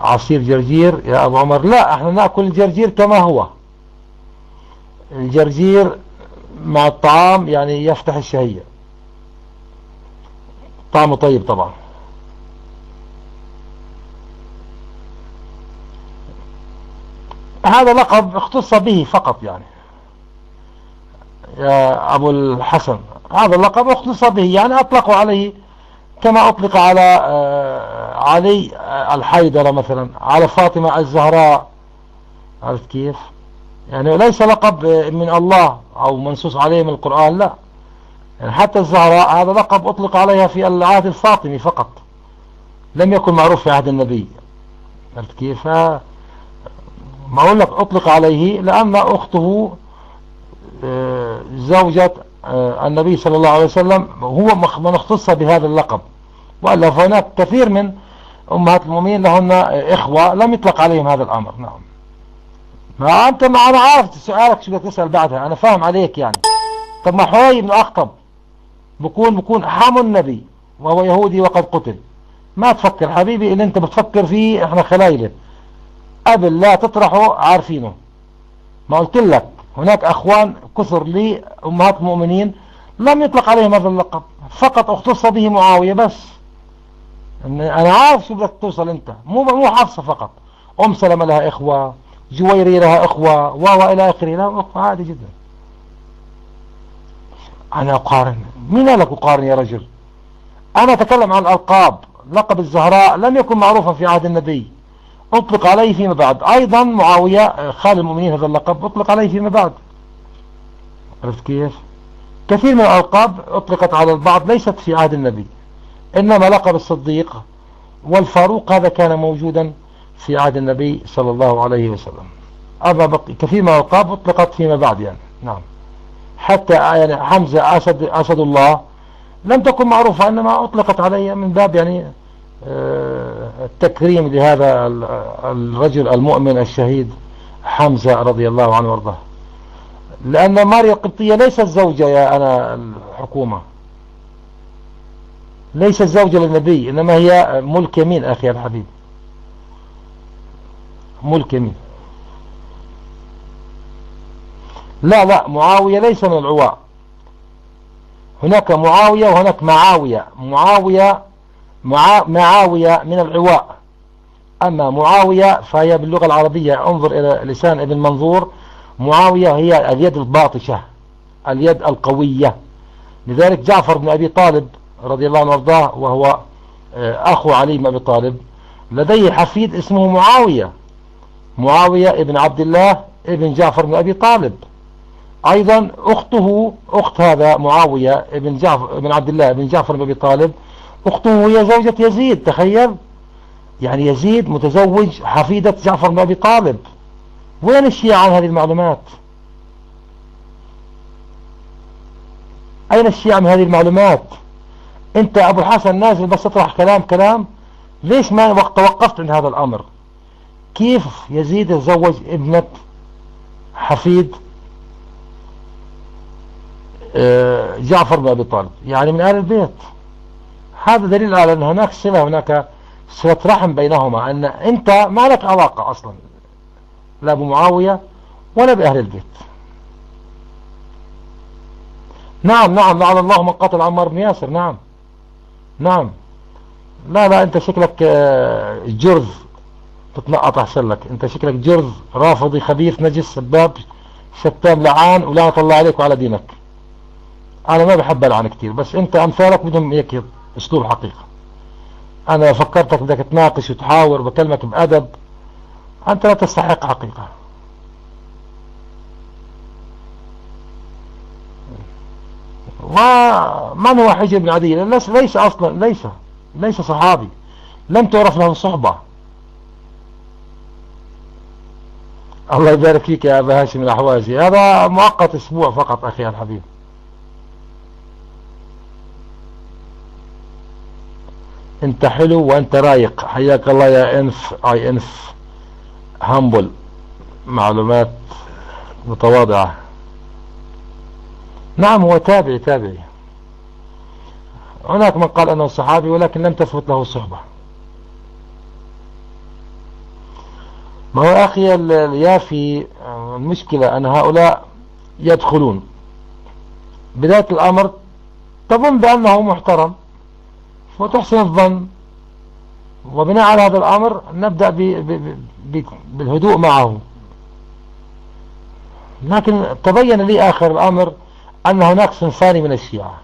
عصير جرجير يا أبو عمر؟ لا، احنا نأكل الجرجير كما هو. الجرجير مع الطعام يعني يفتح الشهية، طعمه طيب طبعا. هذا لقب اختص به فقط يعني يا أبو الحسن، هذا اللقب اختص به، يعني أطلقوا عليه كما أطلق على علي الحيدر مثلا، على فاطمة الزهراء. عرفت كيف؟ يعني ليس لقب من الله أو منصوص عليه من القرآن، لا. يعني حتى الزهراء هذا لقب أطلق عليها في العهد الفاطمي فقط، لم يكن معروف في عهد النبي. عرفت كيف؟ ما أقول لك أطلق عليه لأن أخته زوجة النبي صلى الله عليه وسلم هو من اختص بهذا اللقب، وإلا فهناك كثير من أمهات المؤمنين لهن إخوة لم يطلق عليهم هذا الأمر. نعم. ما أنت، ما أنا عارف سؤالك شو بدك تسأل بعدها، أنا فاهم عليك يعني. طب ما حوي بن أخطب بكون حمو النبي وهو يهودي وقد قتل. ما تفكر حبيبي اللي أنت بتفكر فيه، إحنا خلايلة قبل لا تطرحه عارفينه. ما قلت لك هناك أخوان كثر لي أمهات المؤمنين لم يطلق عليهم هذا اللقب، فقط اختص به معاوية بس. أنا عارف شو بدك توصل أنت، مو حفصة فقط. أم سلمة لها إخوة، جويري لها إخوة، إلى آخره، لها إخوة عادي جدا. أنا أقارن؟ مين قال لك أقارن يا رجل؟ أنا أتكلم عن الألقاب. لقب الزهراء لم يكن معروفا في عهد النبي، أطلق عليه فيما بعد. أيضا معاوية خال المؤمنين هذا اللقب أطلق عليه فيما بعد. عرفت كيف؟ كثير من الألقاب أطلقت على البعض ليست في عهد النبي، إنما لقب الصديق والفاروق هذا كان موجودا في عهد النبي صلى الله عليه وسلم. أما كثير من الألقاب أطلقت فيما بعد يعني. نعم. حتى يعني حمزة أسد الله لم تكن معروفة، إنما أطلقت عليه من باب يعني التكريم لهذا الرجل المؤمن الشهيد حمزة رضي الله عنه وارضاه. لأن ماريا القبطية ليست زوجة يا أنا الحكومة، ليست زوجة للنبي، إنما هي ملك يمين أخي الحبيب، ملك يمين. لا معاوية ليس من العواء، هناك معاوية وهناك معاوية. معاوية من العواء، أما معاوية فهي باللغة العربية، انظر إلى لسان ابن منظور، معاوية هي اليد الباطشة، اليد القوية. لذلك جعفر بن أبي طالب رضي الله عنه وارضاه، وهو أخو علي بن أبي طالب، لديه حفيد اسمه معاوية ابن عبد الله ابن جعفر بن أبي طالب. أيضا أخته، أخت هذا معاوية ابن عبد الله ابن جعفر بن أبي طالب، أخته هي زوجة يزيد. تخيل يعني يزيد متزوج حفيدة جعفر بن أبي طالب. وين الشيعة عن هذه المعلومات؟ أين الشيعة من هذه المعلومات؟ أنت أبو الحسن نازل بس تطرح كلام، ليش ما توقفت عند هذا الأمر؟ كيف يزيد يتزوج ابنة حفيد جعفر بن أبي طالب، يعني من آل البيت؟ هذا دليل على أن هناك صلة، هناك صلة رحم بينهما، أن أنت ما لك علاقة أصلا لا بمعاوية ولا بأهل البيت. نعم لعن الله من قتل عمار بن ياسر. نعم. لا أنت شكلك جرذ تتنقط أحسن لك، أنت شكلك جرذ رافضي خبيث نجس سباب شتام لعان، ولعنة الله عليك وعلى دينك. أنا ما بحب ألعن كتير، بس أنت أمثالك بدهم هيك أسلوب حقيقة. أنا فكرتك بدك تناقش وتحاور، بكلمك بأدب، أنت لا تستحق حقيقة. ومن هو حجر بن عدي؟ ليس أصلا، ليس صحابي، لم تعرف له صحبة. الله يبارك فيك يا أبا هاشم الأحوازي، هذا مؤقت أسبوع فقط أخي الحبيب. أنت حلو وأنت رايق، حياك الله يا انف همبل، معلومات متواضعة. نعم هو تابعي. هناك من قال أنه صحابي ولكن لم تثبت له الصحبة. ما هو أخي اليافي، المشكلة أن هؤلاء يدخلون بداية الأمر تظن بأنه محترم وتحسن الظن، وبناء على هذا الأمر نبدأ بالهدوء معه. لكن تبين لي آخر الأمر أن هناك صنفان من الشيعة،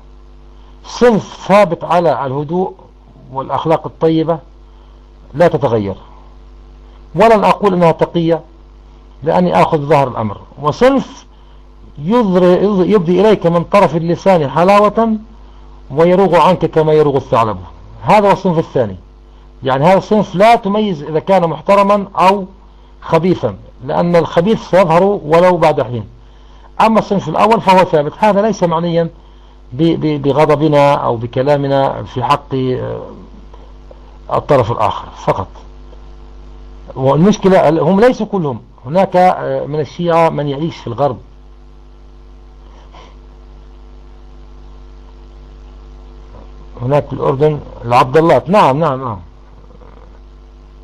صنف ثابت على الهدوء والأخلاق الطيبة لا تتغير، ولن أقول أنها تقية لأني أخذ ظهر الأمر، وصنف يبدي إليك من طرف اللسان حلاوة ويروغ عنك كما يروغ الثعلب. هذا هو الصنف الثاني، يعني هذا الصنف لا تميز إذا كان محترما أو خبيثا، لأن الخبيث سيظهر ولو بعد حين. أما الصنف الأول فهو ثابت. هذا ليس معنيا بغضبنا أو بكلامنا في حق الطرف الآخر فقط. والمشكلة هم ليسوا كلهم، هناك من الشيعة من يعيش في الغرب. هناك في الأردن العبداللات، نعم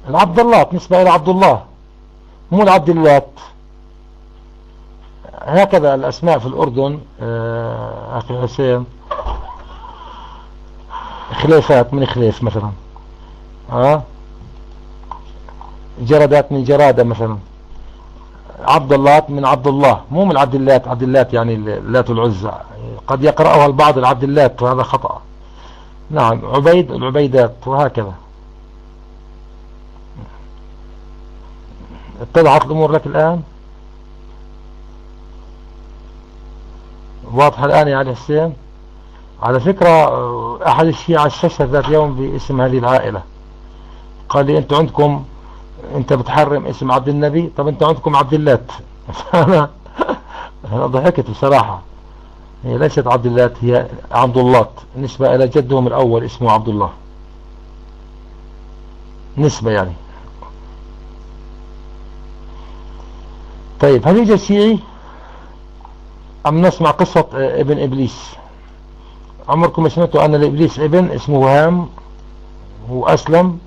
العبداللات نسبة إلى عبد الله، مو العبداللات. هكذا الأسماء في الأردن أخي حسين، خليفات من خليف مثلا، جردات من جرادة مثلا، عبداللات من عبد الله، مو من عبداللات. عبداللات يعني اللات والعزى، قد يقرأها البعض العبداللات وهذا خطأ. نعم عبيد العبيدات، وهكذا. اتضحت الأمور لك الآن؟ واضحة الآن يا علي حسين؟ على فكرة أحد الشيعة استشهد ذات يوم باسم هذه العائلة، قال لي أنت بتحرم اسم عبد النبي، طب أنت عندكم عبد اللات. أنا ضحكت بصراحة. هي ليست عبد اللات، هي عبد الله، نسبة إلى جدهم الأول اسمه عبد الله، نسبة يعني. طيب هل يوجد شيعي أم نسمع قصة ابن إبليس؟ عمركم سمعتوا أن الإبليس ابن اسمه هام وأسلم؟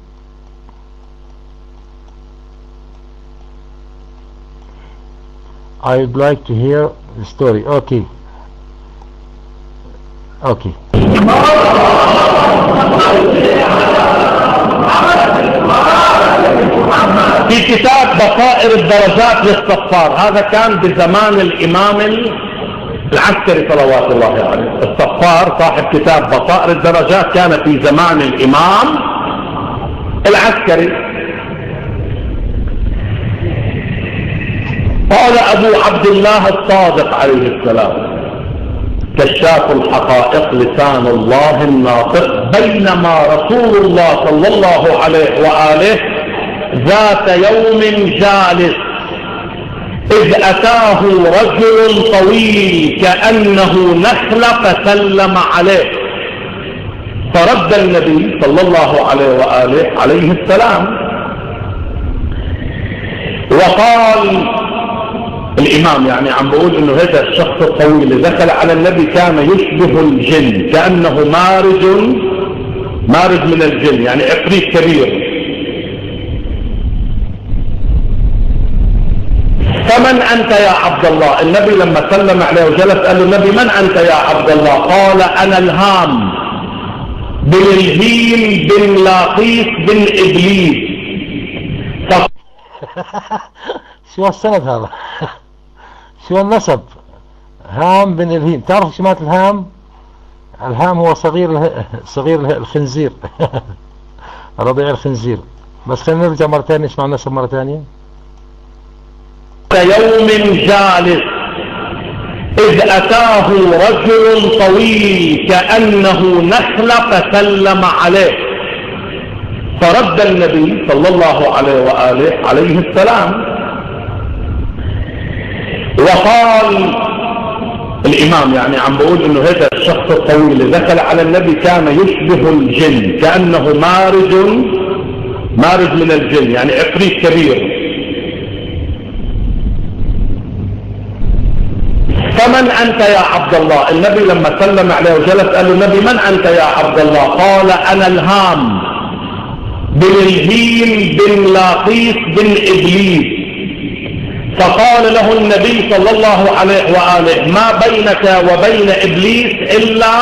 I would like to hear the story. Okay. في كتاب بصائر الدرجات للصفار، هذا كان بزمان الإمام العسكري صلوات الله عليه. الصفار صاحب كتاب بصائر الدرجات كان في زمان الإمام العسكري. قال أبو عبد الله الصادق عليه السلام: كشاف الحقائق لسان الله الناطق، بينما رسول الله صلى الله عليه وآله ذات يوم جالس إذ أتاه رجل طويل كأنه نخل فسلم عليه، فرد النبي صلى الله عليه وآله عليه السلام وقال، الإمام يعني عم بقول إنه هذا الشخص الطويل اللي دخل على النبي كان يشبه الجن، كأنه مارج من الجن، يعني عفريت كبير. فمن أنت يا عبد الله؟ النبي لما سلم عليه وجلس قال له النبي: من أنت يا عبد الله؟ قال: أنا الهام بن الهيم بن لاقيس بن إبليس. شو السند هذا؟ شو النسب؟ هام بن الهيم. تعرف شو معنى الهام؟ الهام هو صغير الخنزير. رضيع الخنزير. بس خلينا نرجع مرة ثانية نسمع النسب مرة ثانية. يوم جالس إذ أتاه رجل طويل كأنه نخل فسلم عليه، فرد النبي صلى الله عليه وآله عليه السلام وقال، الإمام يعني عم بقول إنه هذا الشخص الطويل اللي دخل على النبي كان يشبه الجن، كأنه مارج من الجن، يعني عفريت كبير. فمن أنت يا عبد الله؟ النبي لما سلم عليه وجلس قال له النبي: من أنت يا عبد الله؟ قال: أنا الهام بن الهيم بن لاقيس بن إبليس. فقال له النبي صلى الله عليه وآله ما بينك وبين إبليس إلا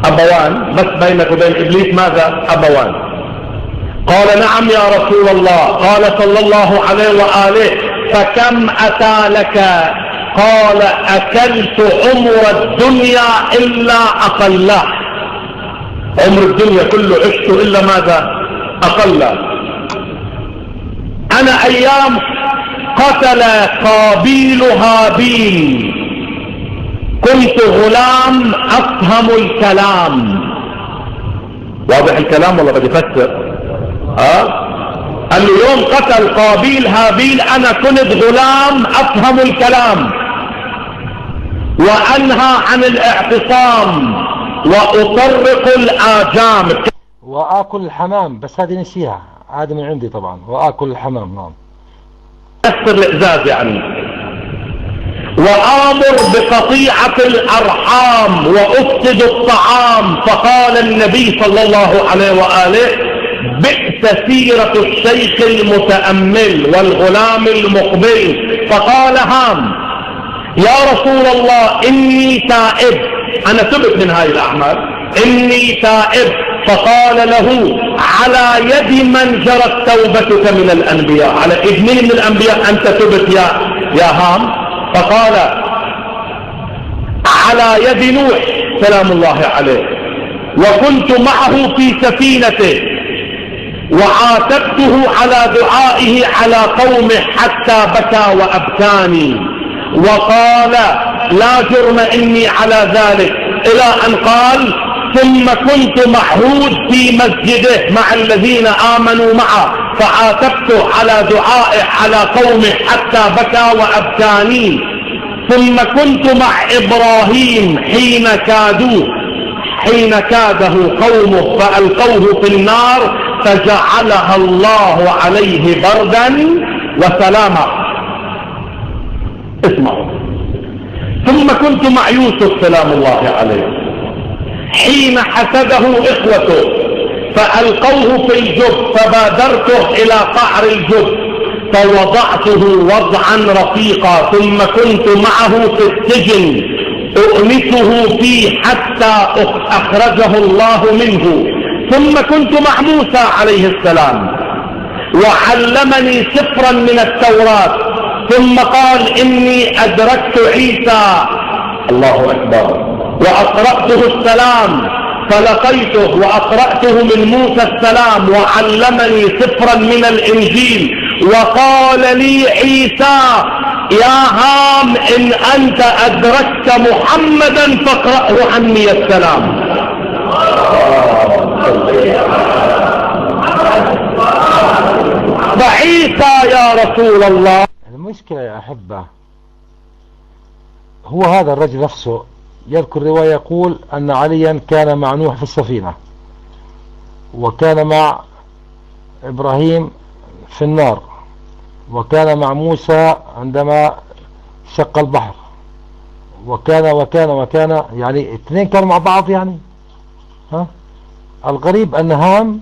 أبوان، بس بينك وبين إبليس ماذا؟ أبوان. قال نعم يا رسول الله. قال صلى الله عليه وآله فكم أتى لك؟ قال أكلت عمر الدنيا إلا أقله، عمر الدنيا كله عشت إلا ماذا؟ أقله. أنا أيام قتل قابيل هابيل كنت غلام أفهم الكلام. واضح الكلام ولا بدي أفسر؟ قال له يوم قتل قابيل هابيل أنا كنت غلام أفهم الكلام وأنهى عن الاعتصام وأطرق الآجام وآكل الحمام، بس هذه نسيها، هذه من عندي طبعا، وآكل الحمام. نعم. كسر الإزاز يعني. وآمر بقطيعة الأرحام وأفسد الطعام. فقال النبي صلى الله عليه وآله بئس سيرة الشيخ المتأمل والغلام المقبل. فقال هام يا رسول الله إني تائب، أنا تبت من هاي الأعمال، إني تائب. فقال له على يد من جرت توبتك من الأنبياء، على يد من الأنبياء أنت تبت يا هام؟ فقال على يد نوح سلام الله عليه، وكنت معه في سفينته وعاتبته على دعائه على قومه حتى بكى وأبكاني وقال لا جرم إني على ذلك، إلى أن قال ثم كنت معهود في مسجده مع الذين آمنوا معه فعاتبته على دعائه على قومه حتى بكى وأبكاني. ثم كنت مع إبراهيم حين كاده قومه فألقوه في النار فجعلها الله عليه بردا وسلاما. اسمعوا. ثم كنت مع يوسف سلام الله عليه حين حسده إخوته فألقوه في الجب فبادرته إلى قعر الجب فوضعته وضعا رفيقا. ثم كنت معه في السجن أؤنسه فيه حتى أخرجه الله منه. ثم كنت مع موسى عليه السلام وعلمني سفرا من التوراة. ثم قال إني أدركت عيسى الله أكبر وأقرأته السلام فلقيته وأقرأته من موسى السلام وعلمني سفرا من الإنجيل. وقال لي عيسى يا هام إن أنت أدركت محمدا فاقرأه عني السلام. فعيسى يا رسول الله. المشكلة يا أحبة هو هذا الرجل نفسه يذكر رواية يقول أن عليا كان مع نوح في السفينة وكان مع إبراهيم في النار وكان مع موسى عندما شق البحر وكان يعني اثنين كانوا مع بعض يعني. الغريب أن هام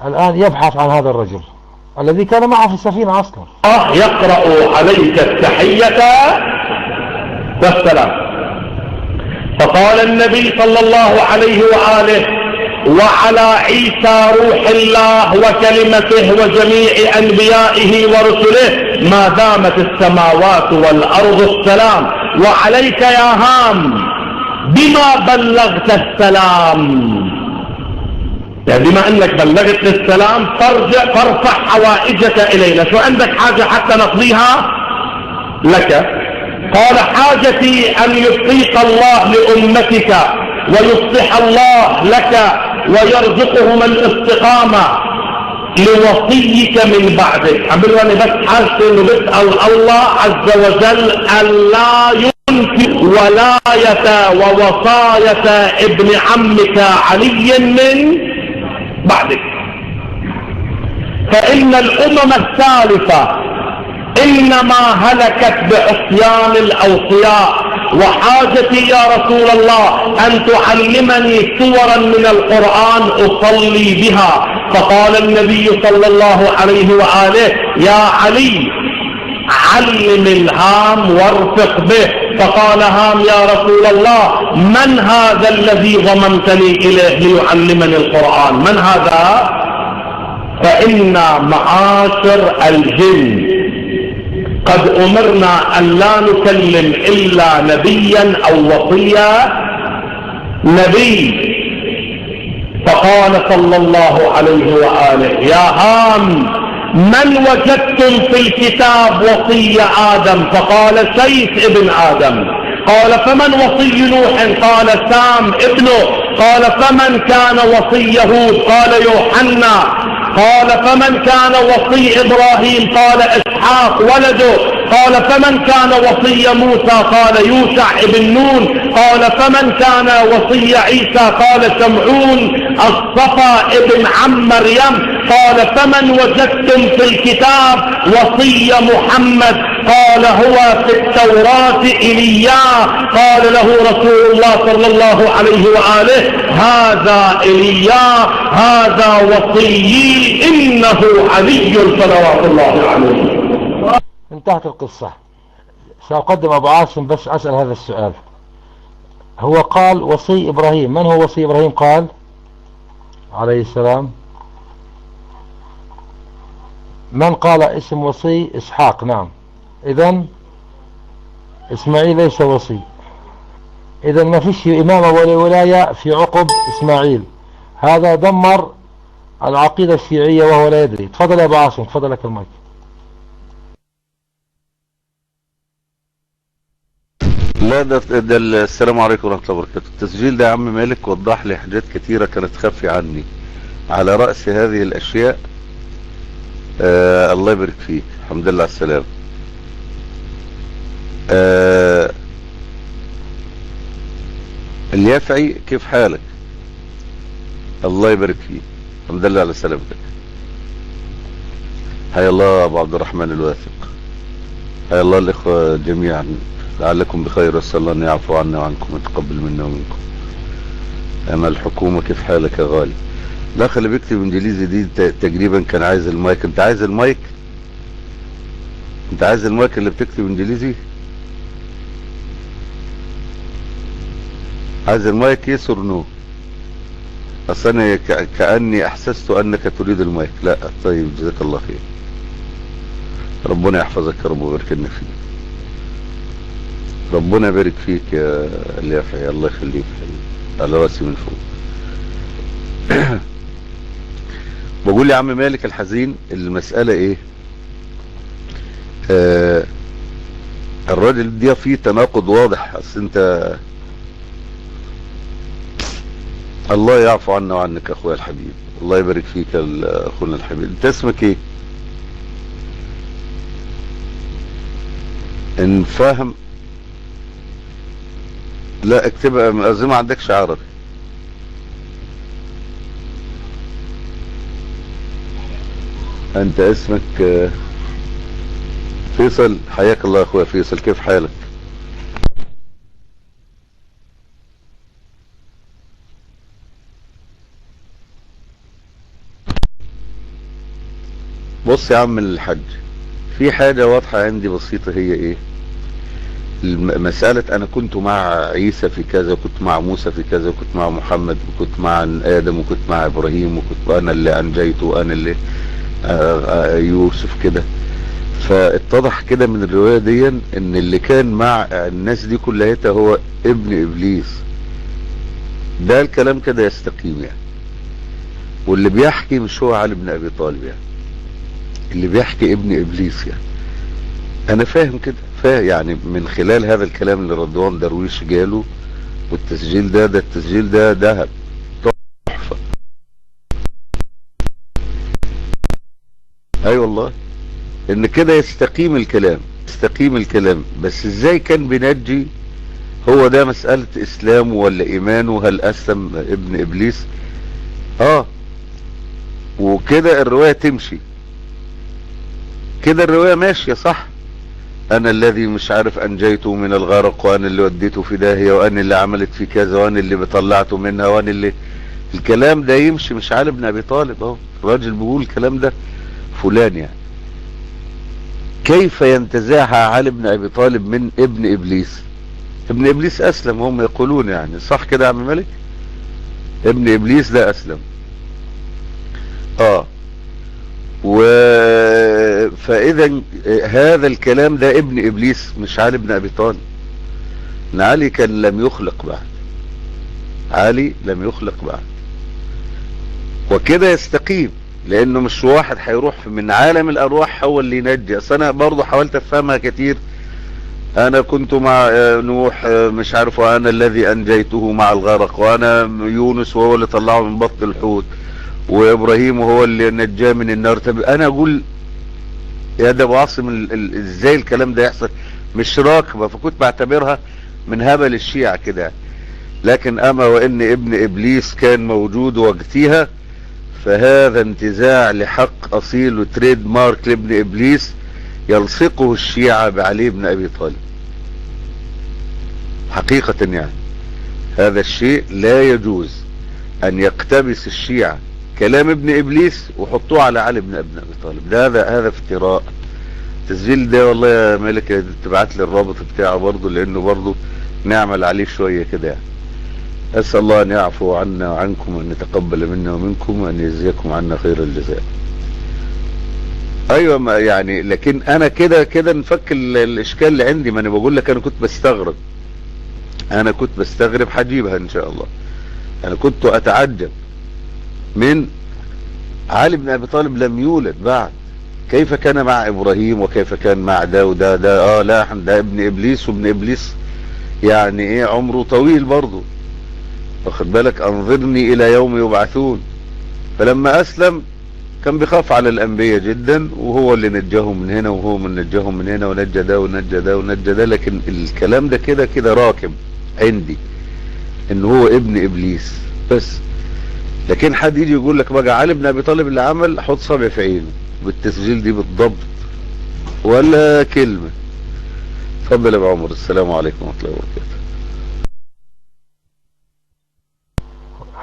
الآن يبحث عن هذا الرجل الذي كان معه في السفينة أصلا. يقرأ عليك التحية والسلام. فقال النبي صلى الله عليه وآله وعلى عيسى روح الله وكلمته وجميع أنبيائه ورسله ما دامت السماوات والأرض السلام. وعليك يا هام بما بلغت السلام، يعني بما أنك بلغت السلام فارفع حوائجك إلينا. شو عندك حاجة حتى نقضيها لك؟ قال حاجتي أن يطيق الله لأمتك ويصلح الله لك ويرزقهم الاستقامة لوصيك من بعدك. عم بقول أنا بس حاجتي إنه بسأل الله عز وجل ألا ينفق ولاية ووصاية ابن عمك علي من بعدك، فإن الأمم السالفة إنما هلكت بعصيان الأوصياء. وحاجتي يا رسول الله أن تعلمني سورا من القرآن أصلي بها. فقال النبي صلى الله عليه وآله يا علي علم الهام وارفق به. فقال هام يا رسول الله من هذا الذي ضممتني إليه ليعلمني القرآن؟ من هذا؟ فإنا معاشر الجن قد أمرنا أن لا نكلم إلا نبيا أو وصيا نبي. فقال صلى الله عليه وآله يا هام من وجدتم في الكتاب وصي آدم؟ فقال سيف ابن آدم. قال فمن وصي نوح؟ قال سام ابنه. قال فمن كان وصي هود؟ قال يوحنا. قال فمن كان وصي إبراهيم؟ قال إسحاق ولده. قال فمن كان وصي موسى؟ قال يوشع ابن نون. قال فمن كان وصي عيسى؟ قال شمعون الصفا ابن عم مريم. قال فمن وجدتم في الكتاب وصي محمد؟ قال هو في التوراة إيليا. قال له رسول الله صلى الله عليه وآله هذا إيليا هذا وصيي إنه علي صلوات الله عليه. انتهت القصة. سأقدم أبو عاصم بس أسأل هذا السؤال. هو قال وصي إبراهيم، من هو وصي إبراهيم؟ قال عليه السلام. من قال اسم وصي؟ إسحاق. نعم. إذن إسماعيل ليس وصي، إذن ما فيش إمامة ولا ولاية في عقب إسماعيل. هذا دمر العقيدة الشيعية وهو لا يدري. تفضل يا أبو عاصم، تفضل لك المايك. لا ده السلام عليكم ورحمة الله وبركاته. التسجيل ده يا عم مالك وضح لي حاجات كتيرة كانت خافية عني. على رأس هذه الأشياء الله يبارك فيك، الحمد لله على السلامة. اليافعي كيف حالك؟ الله يبارك فيك، الحمد لله على سلامتك. حيا الله أبو عبد الرحمن الواثق، حيا الله الإخوة جميعا، لعلكم بخير، واسال الله أن يعفو عنا وعنكم ويتقبل منا ومنكم. أما الحكومة كيف حالك يا غالي؟ لا خلي بيكتب انجليزي دي تقريبا كان عايز المايك. انت عايز المايك؟ انت عايز المايك اللي بتكتب انجليزي؟ عايز المايك يس اور نو؟ اصل انا كأني احسست انك تريد المايك. لا طيب جزاك الله خير، ربنا يحفظك يا رب ويبارك لنا فيك. ربنا يبارك فيك يا اليافعي، الله يخليك على راسي من فوق. بقول يا عم مالك الحزين المسألة ايه؟ الراجل دي فيه تناقض واضح. اصل انت الله يعفو عنا وعنك اخويا الحبيب، الله يبارك فيك اخونا الحبيب. انت اسمك ايه؟ ان فاهم لا اكتبها زي ما عندكش عربي. انت اسمك فيصل، حياك الله اخويا فيصل، كيف حالك؟ بص يا عم الحاج، في حاجة واضحة عندي بسيطة، هي ايه؟ مسألة انا كنت مع عيسى في كذا، وكنت مع موسى في كذا، وكنت مع محمد، وكنت مع ادم، وكنت مع ابراهيم، وكنت انا اللي انجيته، وانا اللي يوسف كده. فاتضح كده من الرواية دي ان اللي كان مع الناس دي كلها هو ابن ابليس. ده الكلام كده يستقيم يعني. واللي بيحكي مش هو علي بن ابي طالب يعني، اللي بيحكي ابن ابليس يعني. انا فاهم كده، فاهم يعني من خلال هذا الكلام اللي رضوان درويش جاله. والتسجيل ده التسجيل ده ذهب تحفة. اي والله ان كده يستقيم الكلام، يستقيم الكلام. بس ازاي كان بينجي؟ هو ده مسألة اسلامه ولا ايمانه؟ هل اسلم ابن ابليس؟ وكده الرواية تمشي كده، الرواية ماشية صح. انا الذي مش عارف انجيته من الغرق، وانا اللي وديته في داهية، وانا اللي عملت في كذا، وانا اللي بطلعته منها، وانا اللي الكلام ده يمشي. مش علي بن ابي طالب اهو الراجل بيقول الكلام ده فلان يعني. كيف ينتزعها علي بن ابي طالب من ابن ابليس؟ ابن ابليس اسلم هم يقولون، يعني صح كده يا عم مالك؟ ابن ابليس ده اسلم. فاذا هذا الكلام ده ابن ابليس مش علي بن ابي طالب. ان علي كان لم يخلق بعد، علي لم يخلق بعد، وكده يستقيم، لانه مش واحد هيروح من عالم الارواح هو اللي ينجي. اصل انا برضه حاولت افهمها كتير. انا كنت مع نوح مش عارف، وانا الذي انجيته مع الغرق، وانا يونس وهو اللي طلعه من بطن الحوت، وابراهيم وهو اللي نجاه من النار. طب انا اقول يا ده ابو عاصم ازاي الكلام ده يحصل؟ مش راكبه. فكنت بعتبرها من هبل الشيعة كده. لكن اما وان ابن ابليس كان موجود وقتها، فهذا انتزاع لحق اصيل وتريد مارك لابن ابليس يلصقه الشيعة بعلي بن ابي طالب حقيقة. يعني هذا الشيء لا يجوز ان يقتبس الشيعة كلام ابن ابليس وحطوه على علي بن ابي طالب. ده هذا افتراء. التسجيل ده والله يا ملك تبعت لي الرابط بتاعه برضه، لانه برضه نعمل عليه شوية كده يعني. اسأل الله ان يعفو عنا وعنكم، وان يتقبل منا ومنكم، وان يجزيكم عنا خير الجزاء. ايوه، ما يعني، لكن انا كده نفك الاشكال اللي عندي. ما انا بقول لك انا كنت بستغرب هجيبها ان شاء الله. انا كنت اتعجب من علي بن ابي طالب لم يولد بعد، كيف كان مع ابراهيم وكيف كان مع ده لا ده ابن ابليس، وابن ابليس يعني ايه عمره طويل برضه، واخد بالك؟ انظرني الى يوم يبعثون. فلما اسلم كان بيخاف على الانبياء جدا، وهو اللي نجاهم من هنا وهو من نجاهم من هنا، ونجى ده ونجى ده ونجى ده. لكن الكلام ده كده راكب عندي ان هو ابن ابليس بس. لكن حد يجي يقول لك بقى علي بن ابي طالب اللي عمل، حط صبع في عينه بالتسجيل دي بالضبط ولا كلمة. اتفضل يا ابو عمر. السلام عليكم ورحمة الله وبركاته.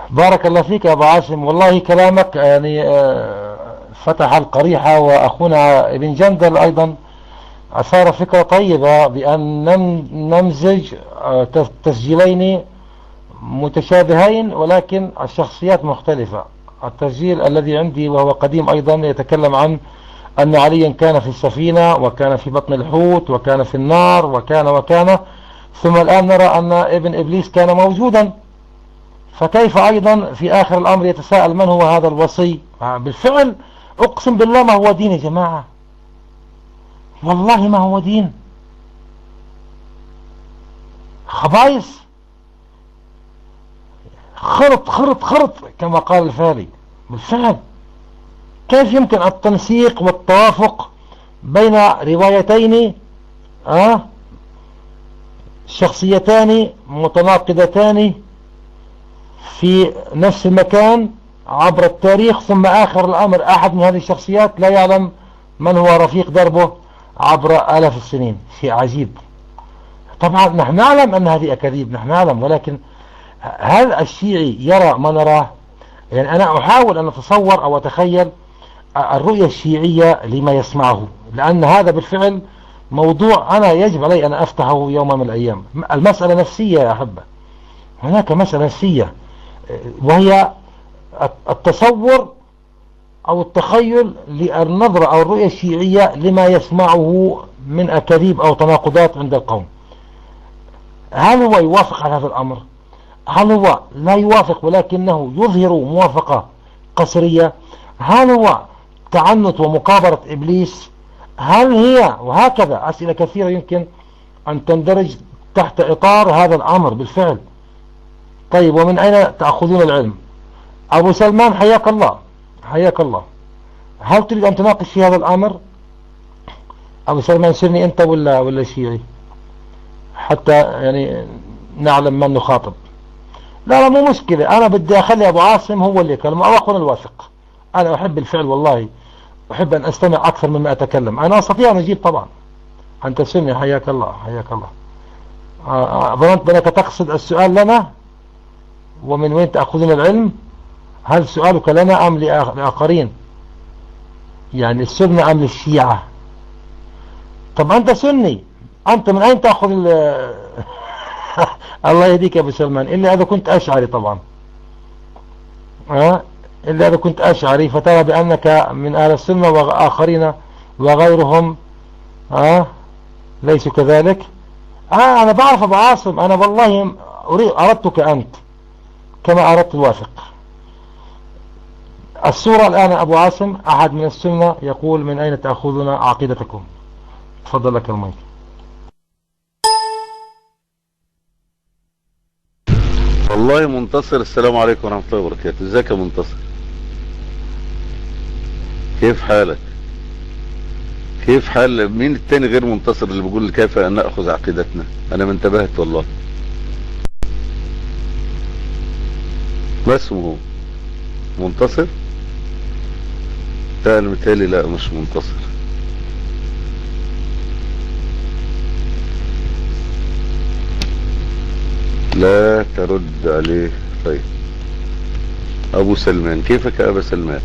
بارك الله فيك يا ابو عاصم، والله كلامك يعني فتح القريحة. واخونا ابن جندل ايضا اثار فكرة طيبة بان نمزج تسجيلين متشابهين ولكن الشخصيات مختلفة. التسجيل الذي عندي وهو قديم ايضا يتكلم عن ان عليا كان في السفينة، وكان في بطن الحوت، وكان في النار، وكان ثم الان نرى ان ابن ابليس كان موجودا. فكيف ايضا في اخر الامر يتساءل من هو هذا الوصي؟ بالفعل اقسم بالله ما هو دين يا جماعة، والله ما هو دين، خبايث، خرط كما قال الفاري. بالفعل كيف يمكن التنسيق والتوافق بين روايتين شخصيتان متناقضتان في نفس المكان عبر التاريخ، ثم آخر الأمر أحد من هذه الشخصيات لا يعلم من هو رفيق دربه عبر آلاف السنين؟ شيء عجيب. طبعا نحن نعلم أن هذه أكاذيب، نحن نعلم، ولكن هل الشيعي يرى ما نراه؟ يعني أنا أحاول أن أتصور أو أتخيل الرؤية الشيعية لما يسمعه، لأن هذا بالفعل موضوع أنا يجب علي أن أفتحه يوم من الأيام. المسألة نفسية يا أحبة، هناك مسألة نفسية، وهي التصور أو التخيل للنظرة أو الرؤية الشيعية لما يسمعه من أكاذيب أو تناقضات عند القوم. هل هو يوافق على هذا الأمر؟ هل هو لا يوافق ولكنه يظهر موافقة قصرية؟ هل هو تعنت ومكابرة إبليس؟ هل هي، وهكذا أسئلة كثيرة يمكن أن تندرج تحت إطار هذا الأمر بالفعل. طيب، ومن أين تأخذون العلم؟ أبو سلمان حياك الله، حياك الله. هل تريد أن تناقش في هذا الأمر؟ أبو سلمان سرني أنت ولا شيعي، حتى يعني نعلم من نخاطب. لا مو مشكلة، أنا بدي أخلي أبو عاصم هو اللي يكلم أو أخونا الواثق. أنا أحب الفعل والله، أحب أن أستمع أكثر مما أتكلم. أنا أستطيع أن أجيب طبعا. أنت سرني حياك الله، حياك الله. ظننت بأنك تقصد السؤال لنا ومن وين تأخذون العلم. هل سؤالك لنا أم لآخرين؟ يعني السنة أم للشيعة؟ طب أنت سني، أنت من أين تأخذ الله يهديك يا أبو سلمان، إلا إذا كنت أشعري طبعا. إلا إذا كنت أشعري فترى بأنك من أهل السنة وآخرين وغيرهم ليسوا كذلك. أنا بعرف أبو عاصم، أنا والله أردتك أنت كما أردت الواثق. الصورة الآن أبو عاصم أحد من السنة يقول من أين تأخذون عقيدتكم؟ تفضل لك المايك. والله منتصر، السلام عليكم ورحمة الله وبركاته. ازيك يا منتصر؟ كيف حالك؟ كيف حال مين التاني غير منتصر اللي بيقول كيف أن نأخذ عقيدتنا؟ أنا ما انتبهت والله. ما اسمه منتصر؟ لا أنا متهيألي لا مش منتصر. لا ترد عليه. طيب أبو سلمان، كيفك يا أبا سلمان؟